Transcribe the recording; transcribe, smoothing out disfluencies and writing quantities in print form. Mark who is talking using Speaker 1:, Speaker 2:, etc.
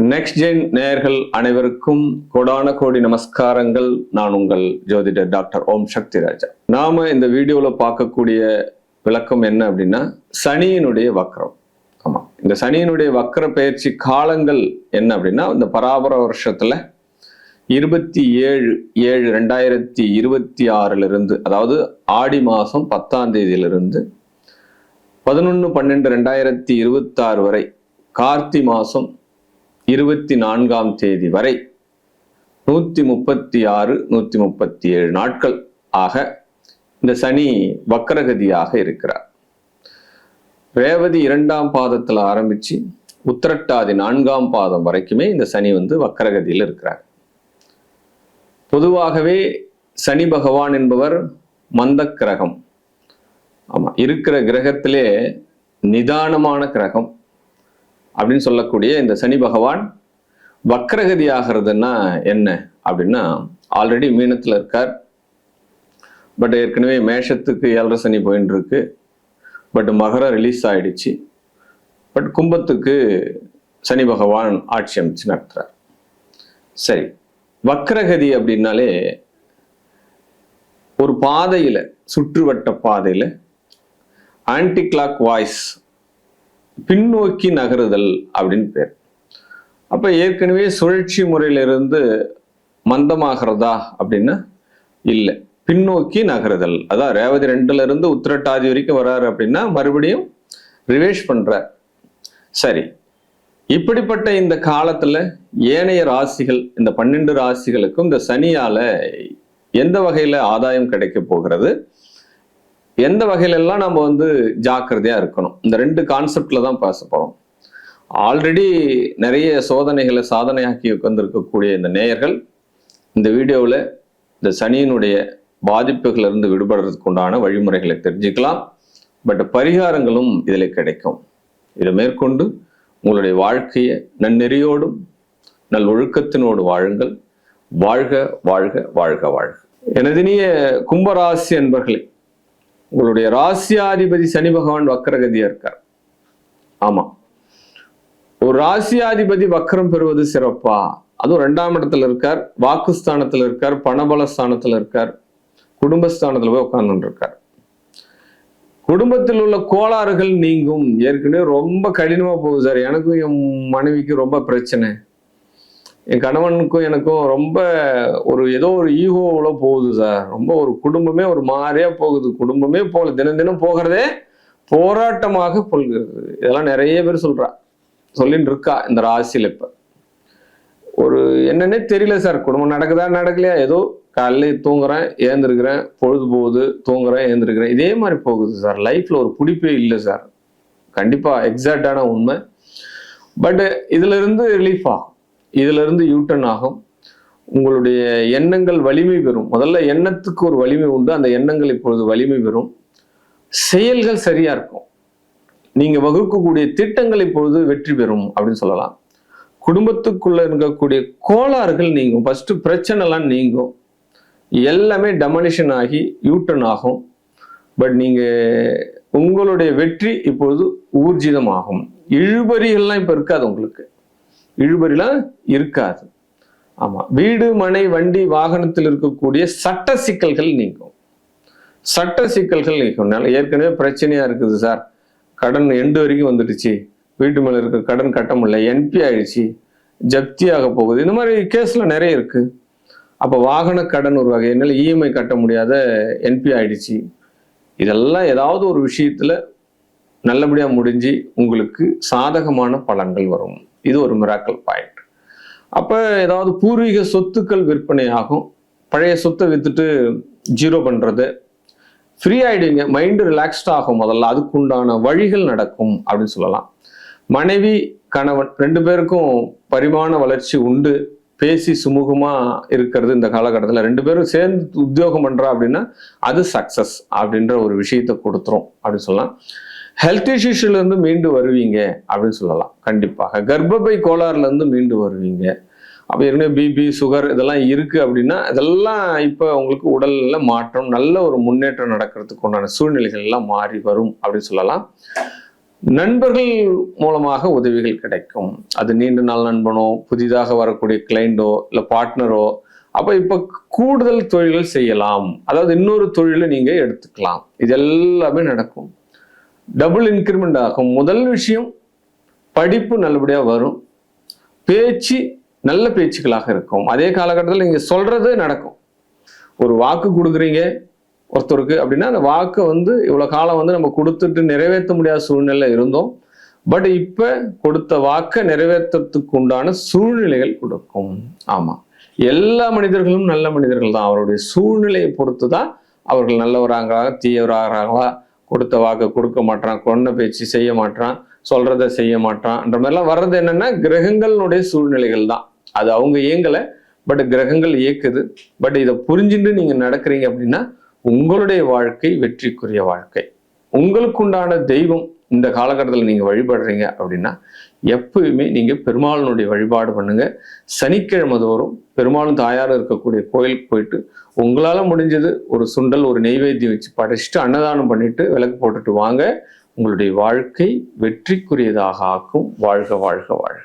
Speaker 1: Next gen நேயர்கள் அனைவருக்கும் கோடான கோடி நமஸ்காரங்கள். நான் உங்கள் ஜோதிடர் டாக்டர் ஓம் சக்தி ராஜா. நாம இந்த வீடியோல பார்க்கக்கூடிய விளக்கம் என்ன அப்படின்னா, சனியினுடைய வக்ரம். ஆமா, இந்த சனியினுடைய வக்ர பயிற்சி காலங்கள் என்ன அப்படின்னா, இந்த பராபர வருஷத்துல 27/7/2026 அதாவது ஆடி மாசம் 10ஆம் தேதியிலிருந்து 11/12/2026 வரை, கார்த்தி மாசம் 24ஆம் தேதி வரை 136-137 நாட்கள் ஆக இந்த சனி வக்ரகதியாக இருக்கிறார். ரேவதி 2ஆம் பாதத்துல ஆரம்பிச்சு உத்திரட்டாதி 4ஆம் பாதம் வரைக்குமே இந்த சனி வக்ரகதியில் இருக்கிறார். பொதுவாகவே சனி பகவான் என்பவர் மந்த கிரகம். ஆமா, இருக்கிற கிரகத்திலே நிதானமான கிரகம் அப்படின்னு சொல்லக்கூடிய இந்த சனி பகவான் வக்ரகதி ஆகிறதுன்னா என்ன அப்படின்னா, ஆல்ரெடி மீனத்துல இருக்கார். பட் ஏற்கனவே மேஷத்துக்கு 7.5 சனி போயின்னு இருக்கு. பட் மகரம் ரிலீஸ் ஆயிடுச்சு. பட் கும்பத்துக்கு சனி பகவான் ஆட்சி அமைச்சு நடத்துறார். சரி, வக்ரகதி அப்படின்னாலே ஒரு பாதையில, சுற்றுவட்ட பாதையில ஆன்டி கிளாக் வாய்ஸ், பின்னோக்கி நகருதல் அப்படின்னு பேர். அப்ப ஏற்கனவே சுழற்சி முறையிலிருந்து மந்தமாகிறதா அப்படின்னா இல்லை, பின்னோக்கி நகருதல். அதான் ரேவதி 2ல இருந்து உத்திரட்டாதி வரைக்கும் வராரு அப்படின்னா மறுபடியும் ரிவேஷ் பண்றார். சரி, இப்படிப்பட்ட இந்த காலத்துல ஏனைய ராசிகள், இந்த 12 ராசிகளுக்கும் இந்த சனியால எந்த வகையில ஆதாயம் கிடைக்க போகிறது, எந்த வகையிலெல்லாம் நம்ம ஜாக்கிரதையா இருக்கணும், இந்த 2 கான்செப்ட்ல தான் பேச போறோம். ஆல்ரெடி நிறைய சோதனைகளை சாதனையாக்கி உட்கார்ந்திருக்கக்கூடிய இந்த நேயர்கள் இந்த வீடியோவில் இந்த சனியினுடைய பாதிப்புகள் இருந்து விடுபடுறதுக்கு உண்டான வழிமுறைகளை தெரிஞ்சுக்கலாம். பட் பரிகாரங்களும் இதில் கிடைக்கும். இதை மேற்கொண்டு உங்களுடைய வாழ்க்கையை நன்னெறியோடும் நல் ஒழுக்கத்தினோடு வாழுங்கள். வாழ்க வாழ்க வாழ்க வாழ்க. எனதினிய கும்பராசி அன்பர்களே, உங்களுடைய ராசியாதிபதி சனி பகவான் வக்ரகதியா இருக்கார். ஆமா, ஒரு ராசியாதிபதி வக்ரம் பெறுவது சிறப்பா? அதுவும் 2ஆம் இடத்துல இருக்கார், வாக்குஸ்தானத்துல இருக்கார், பணபலஸ்தானத்துல இருக்கார், குடும்பஸ்தானத்துல போய் உட்கார்ந்து இருக்கார். குடும்பத்தில் உள்ள கோளாறுகள் நீங்கும். ஏற்கனவே ரொம்ப கடினமா போகுது சார், எனக்கும் என் மனைவிக்கும் ரொம்ப பிரச்சனை, என் கணவனுக்கும் எனக்கும் ரொம்ப ஏதோ ஒரு ஈகோவில் போகுது சார், ரொம்ப ஒரு குடும்பமே ஒரு மாதிரியா போகுது, குடும்பமே போல தினம் தினம் போகிறதே போராட்டமாக போகிறது. இதெல்லாம் நிறைய பேர் சொல்லிட்டு இருக்கா இந்த ராசியில. இப்ப ஒரு என்னன்னே தெரியல சார், குடும்பம் நடக்குதா நடக்கலையா, ஏதோ காலையில தூங்குறேன் ஏந்திருக்கிறேன், பொழுது போகுது, தூங்குறேன் ஏந்திருக்கிறேன், இதே மாதிரி போகுது சார். லைஃப்ல ஒரு பிடிப்பே இல்லை சார். கண்டிப்பா எக்ஸாக்டான உண்மை. பட் இதுல இருந்து ரிலீஃப் ஆகும், இதுல இருந்து யூட்டன் ஆகும். உங்களுடைய எண்ணங்கள் வலிமை பெறும். முதல்ல எண்ணத்துக்கு ஒரு வலிமை உண்டு, அந்த எண்ணங்கள் இப்பொழுது வலிமை பெறும். செயல்கள் சரியா இருக்கும். நீங்க வகுக்கக்கூடிய திட்டங்கள் இப்பொழுது வெற்றி பெறும் அப்படின்னு சொல்லலாம். குடும்பத்துக்குள்ள இருக்கக்கூடிய கோளாறுகள் நீங்கும். ஃபர்ஸ்ட் பிரச்சனை எல்லாம் நீங்கும், எல்லாமே டெமலிஷன் ஆகி யூட்டன் ஆகும். பட் நீங்க உங்களுடைய வெற்றி இப்பொழுது ஊர்ஜிதமாகும். இழுபறிகள்லாம் இப்ப இருக்காது, உங்களுக்கு இழுபறிலாம் இருக்காது. ஆமா, வீடு மனை வண்டி வாகனத்தில் இருக்கக்கூடிய சட்ட சிக்கல்கள் நீங்கும். சட்ட சிக்கல்கள் நீக்கும். ஏற்கனவே பிரச்சனையா இருக்குது சார், கடன் எண்டு வரைக்கும் வந்துடுச்சு, வீட்டு மேல இருக்க கடன் கட்ட முடியல, என்பி ஆயிடுச்சு, ஜப்தி ஆக போகுது, இந்த மாதிரி கேஸ்ல நிறைய இருக்கு. அப்ப வாகன கடன் ஒரு வகை, என்னால இஎம்ஐ கட்ட முடியாத என்பி ஆயிடுச்சு. இதெல்லாம் ஏதாவது ஒரு விஷயத்துல நல்லபடியா முடிஞ்சு உங்களுக்கு சாதகமான பலன்கள் வரும். இது ஒரு மிராக்கல் பாயிண்ட். அப்ப ஏதாவது பூர்வீக சொத்துக்கள் விற்பனை ஆகும். பழைய சொத்தை வித்துட்டு ஜீரோ பண்றது, ஃப்ரீ ஆயிடுவீங்க, மைண்டு ரிலாக்ஸ்ட் ஆகும். முதல்ல அதுக்குண்டான வழிகள் நடக்கும் அப்படின்னு சொல்லலாம். மனைவி கணவன் 2 பேருக்கும் பரிமாண வளர்ச்சி உண்டு. பேசி சுமூகமா இருக்கிறது இந்த காலகட்டத்தில். 2 பேரும் சேர்ந்து உத்தியோகம் பண்றா அப்படின்னா அது சக்சஸ் அப்படின்ற ஒரு விஷயத்தை கொடுத்துரும் அப்படின்னு சொல்லலாம். ஹெல்த் இஷ்யூஸ்ல இருந்து மீண்டு வருவீங்க அப்படின்னு சொல்லலாம். கண்டிப்பாக கர்ப்பப்பை கோளாறுல இருந்து மீண்டு வருவீங்க. அப்போ ஏற்கனவே பிபி சுகர் இதெல்லாம் இருக்கு அப்படின்னா இதெல்லாம் இப்போ உங்களுக்கு உடல்ல மாற்றம், நல்ல ஒரு முன்னேற்றம் நடக்கிறதுக்கு உண்டான சூழ்நிலைகள் எல்லாம் மாறி வரும் அப்படின்னு சொல்லலாம். நண்பர்கள் மூலமாக உதவிகள் கிடைக்கும். அது நீண்ட நாள் நண்பனோ, புதிதாக வரக்கூடிய கிளைண்டோ, இல்லை பார்ட்னரோ. அப்ப இப்ப கூடுதல் தொழில்கள் செய்யலாம். அதாவது இன்னொரு தொழிலை நீங்க எடுத்துக்கலாம். இது எல்லாமே நடக்கும். டபுள் இன்கிரிமெண்ட் ஆகும். முதல் விஷயம், படிப்பு நல்லபடியா வரும். பேச்சு நல்ல பேச்சுக்களாக இருக்கும். அதே காலகட்டத்தில் நீங்க சொல்றது நடக்கும். ஒரு வாக்கு கொடுக்குறீங்க ஒருத்தருக்கு அப்படின்னா, அந்த வாக்கை இவ்வளவு காலம் நம்ம கொடுத்துட்டு நிறைவேற்ற முடியாத சூழ்நிலை இருந்தோம். பட் இப்ப கொடுத்த வாக்கை நிறைவேற்றத்துக்கு உண்டான சூழ்நிலைகள் கொடுக்கும். ஆமா, எல்லா மனிதர்களும் நல்ல மனிதர்கள் தான். அவருடைய சூழ்நிலையை பொறுத்து தான் அவர்கள் நல்லவராங்களா தீயவராகிறாங்களா. கொடுத்த வாக்கை கொடுக்க மாட்டான், கொன்ன பேச்சு செய்ய மாட்டான், சொல்றதை செய்ய மாட்டான்ன்ற மாதிரிலாம் வர்றது என்னன்னா கிரகங்களுடைய சூழ்நிலைகள் தான். அது அவங்க இயங்கலை, பட் கிரகங்கள் இயக்குது. பட் இதை புரிஞ்சுட்டு நீங்க நடக்கிறீங்க அப்படின்னா உங்களுடைய வாழ்க்கை வெற்றிக்குரிய வாழ்க்கை. உங்களுக்குண்டான தெய்வம் இந்த காலகட்டத்தில் நீங்க வழிபடுறீங்க அப்படின்னா எப்பயுமே நீங்க பெருமாளினுடைய வழிபாடு பண்ணுங்க. சனிக்கிழமை தோறும் பெருமாளும் தாயாரும் இருக்கக்கூடிய கோயிலுக்கு போயிட்டு உங்களால முடிஞ்சது ஒரு சுண்டல், ஒரு நெய்வேத்தியம் வச்சு படைச்சிட்டு அன்னதானம் பண்ணிட்டு விளக்கு போட்டுட்டு வாங்க. உங்களுடைய வாழ்க்கை வெற்றிக்குரியதாக ஆக்கும். வாழ்க வாழ்க வாழ்க.